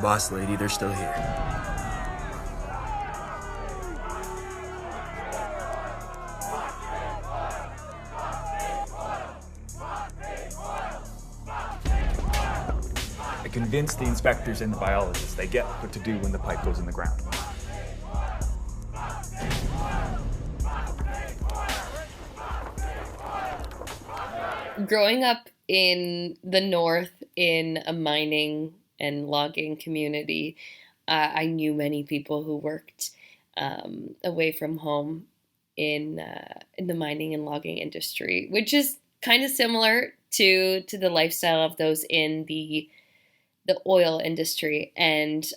boss lady, they're still here. I convince the inspectors and the biologists they get what to do when the pipe goes in the ground. Growing up in the North in a mining and logging community, I knew many people who worked away from home in the mining and logging industry, which is kind of similar to the lifestyle of those in the oil industry. And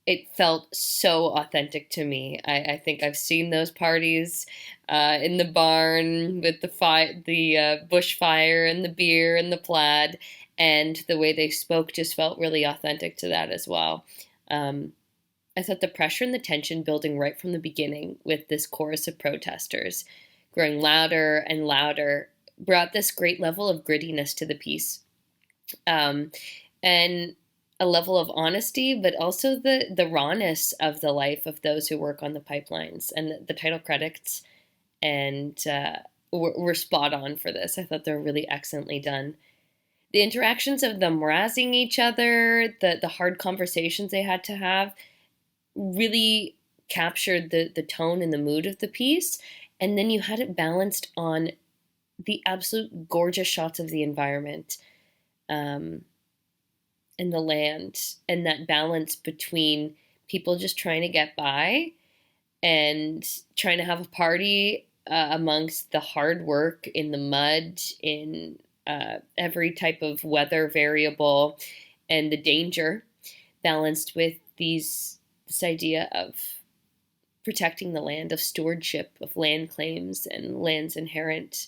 it felt so authentic to me. I think I've seen those parties in the barn with the bushfire and the beer and the plaid, and the way they spoke just felt really authentic to that as well. I thought the pressure and the tension building right from the beginning with this chorus of protesters growing louder and louder brought this great level of grittiness to the piece. And a level of honesty, but also the rawness of the life of those who work on the pipelines. And the title credits and were spot on for this. I thought they were really excellently done. The interactions of them razzing each other, the hard conversations they had to have, really captured the tone and the mood of the piece. And then you had it balanced on the absolute gorgeous shots of the environment. And the land, and that balance between people just trying to get by and trying to have a party amongst the hard work in the mud, in every type of weather variable, and the danger, balanced with this idea of protecting the land, of stewardship, of land claims and land's inherent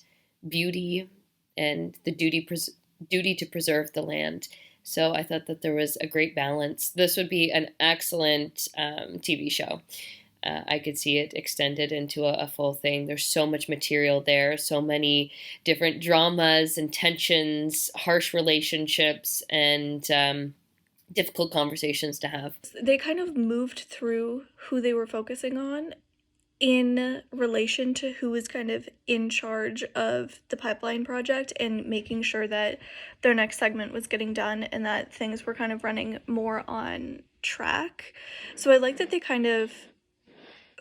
beauty, and the duty to preserve the land. So I thought that there was a great balance. This would be an excellent TV show. I could see it extended into a full thing. There's so much material there, so many different dramas and tensions, harsh relationships, and difficult conversations to have. They kind of moved through who they were focusing on in relation to who was kind of in charge of the pipeline project and making sure that their next segment was getting done and that things were kind of running more on track. So I like that they kind of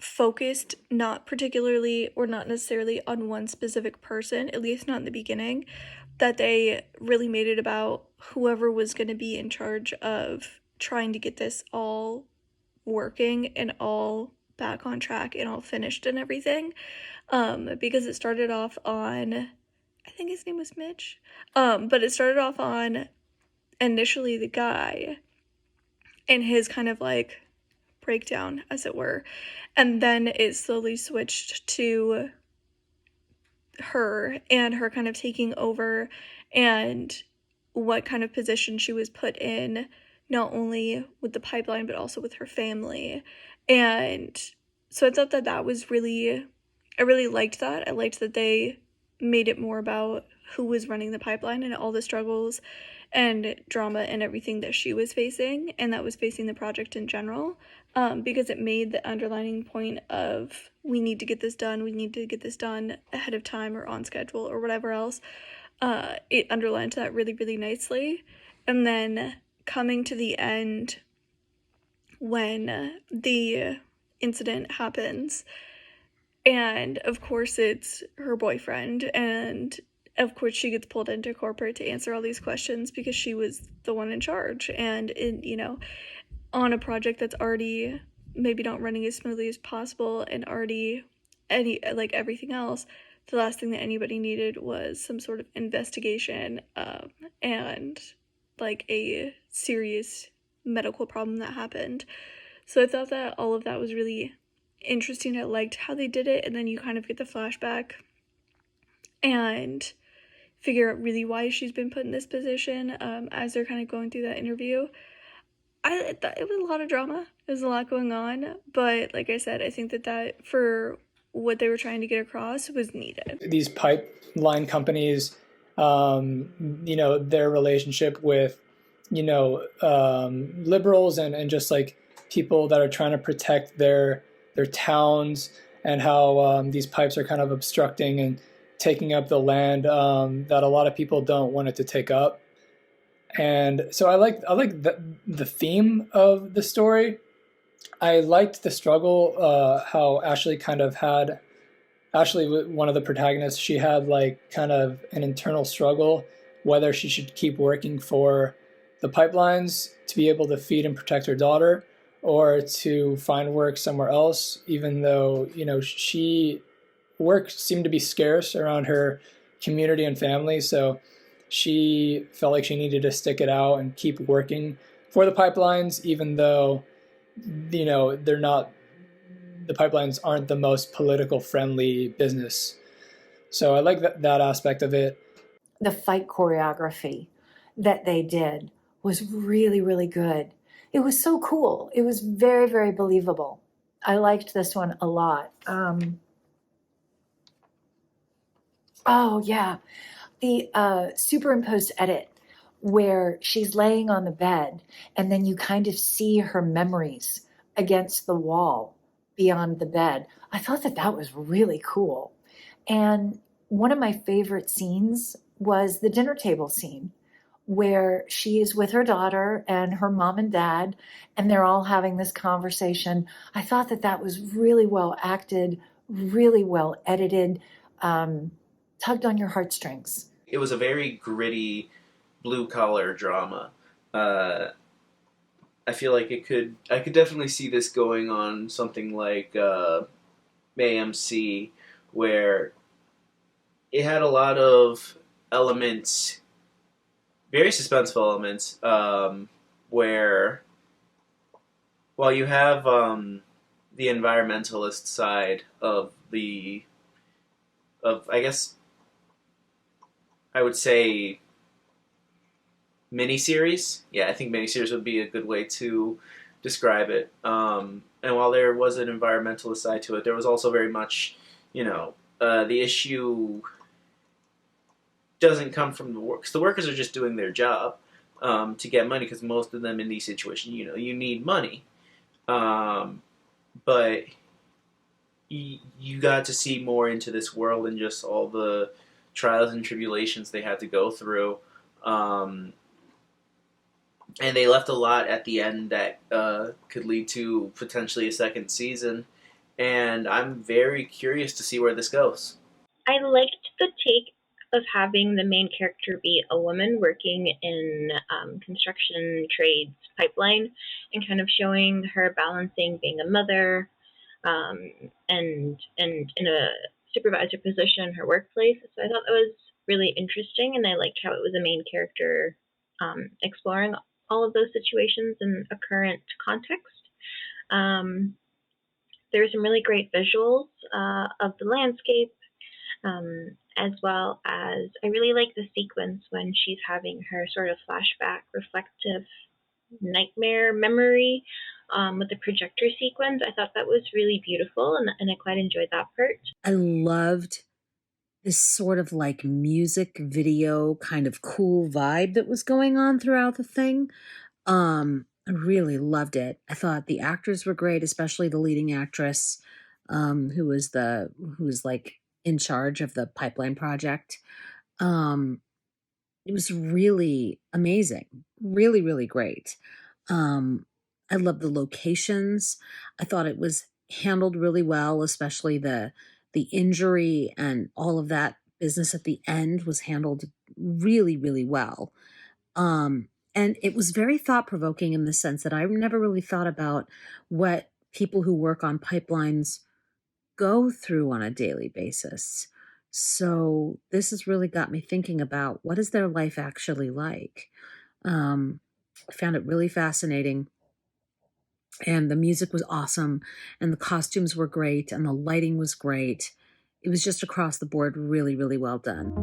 focused not particularly or not necessarily on one specific person, at least not in the beginning, that they really made it about whoever was going to be in charge of trying to get this all working and all back on track and all finished and everything, because it started off on, I think his name was Mitch, but it started off on initially the guy and his kind of like breakdown, as it were, and then it slowly switched to her and her kind of taking over and what kind of position she was put in, not only with the pipeline but also with her family. And so I thought that was really, I really liked that. I liked that they made it more about who was running the pipeline and all the struggles and drama and everything that she was facing and that was facing the project in general, because it made the underlining point of we need to get this done ahead of time or on schedule or whatever else. It underlined that really, really nicely. And then coming to the end, when the incident happens, and of course it's her boyfriend, and of course she gets pulled into corporate to answer all these questions because she was the one in charge, and on a project that's already maybe not running as smoothly as possible and already everything else, the last thing that anybody needed was some sort of investigation and like a serious medical problem that happened. So I thought that all of that was really interesting. I liked how they did it, and then you kind of get the flashback and figure out really why she's been put in this position as they're kind of going through that interview. I thought it was a lot of drama. There's a lot going on, but like I said, I think that for what they were trying to get across was needed. These pipeline companies, their relationship with liberals and just like people that are trying to protect their towns, and how these pipes are kind of obstructing and taking up the land that a lot of people don't want it to take up. And so I like the theme of the story. I liked the struggle, how Ashley kind of had Ashley, one of the protagonists, she had like kind of an internal struggle whether she should keep working for the pipelines to be able to feed and protect her daughter, or to find work somewhere else, even though, she work seemed to be scarce around her community and family. So she felt like she needed to stick it out and keep working for the pipelines, even though, they're not, the pipelines aren't the most political friendly business. So I like that aspect of it. The fight choreography that they did was really, really good. It was so cool. It was very, very believable. I liked this one a lot. Oh, yeah. The superimposed edit where she's laying on the bed and then you kind of see her memories against the wall beyond the bed. I thought that was really cool. And one of my favorite scenes was the dinner table scene where she is with her daughter and her mom and dad, and they're all having this conversation. I thought that was really well acted, really well edited, tugged on your heartstrings. It was a very gritty, blue-collar drama. I feel like I could definitely see this going on something like AMC, where it had a lot of elements, very suspenseful elements, where while you have the environmentalist side of I guess I would say miniseries. Yeah, I think miniseries would be a good way to describe it. And while there was an environmentalist side to it, there was also very much, the issue doesn't come from the work. 'Cause the workers are just doing their job to get money, because most of them in these situations, you need money. But you got to see more into this world and just all the trials and tribulations they had to go through. And they left a lot at the end that could lead to potentially a second season. And I'm very curious to see where this goes. I liked the take of having the main character be a woman working in construction trades pipeline, and kind of showing her balancing being a mother and in a supervisor position in her workplace. So I thought that was really interesting, and I liked how it was a main character exploring all of those situations in a current context. There were some really great visuals of the landscape, as well as I really like the sequence when she's having her sort of flashback, reflective nightmare memory with the projector sequence. I thought that was really beautiful, and I quite enjoyed that part. I loved this sort of like music video kind of cool vibe that was going on throughout the thing. I really loved it. I thought the actors were great, especially the leading actress, who was like in charge of the pipeline project. It was really amazing, really, really great. I love the locations. I thought it was handled really well, especially the injury and all of that business at the end was handled really, really well. And it was very thought provoking in the sense that I never really thought about what people who work on pipelines go through on a daily basis. So this has really got me thinking about what is their life actually like. I found it really fascinating. And the music was awesome, and the costumes were great, and the lighting was great. It was just across the board really, really well done.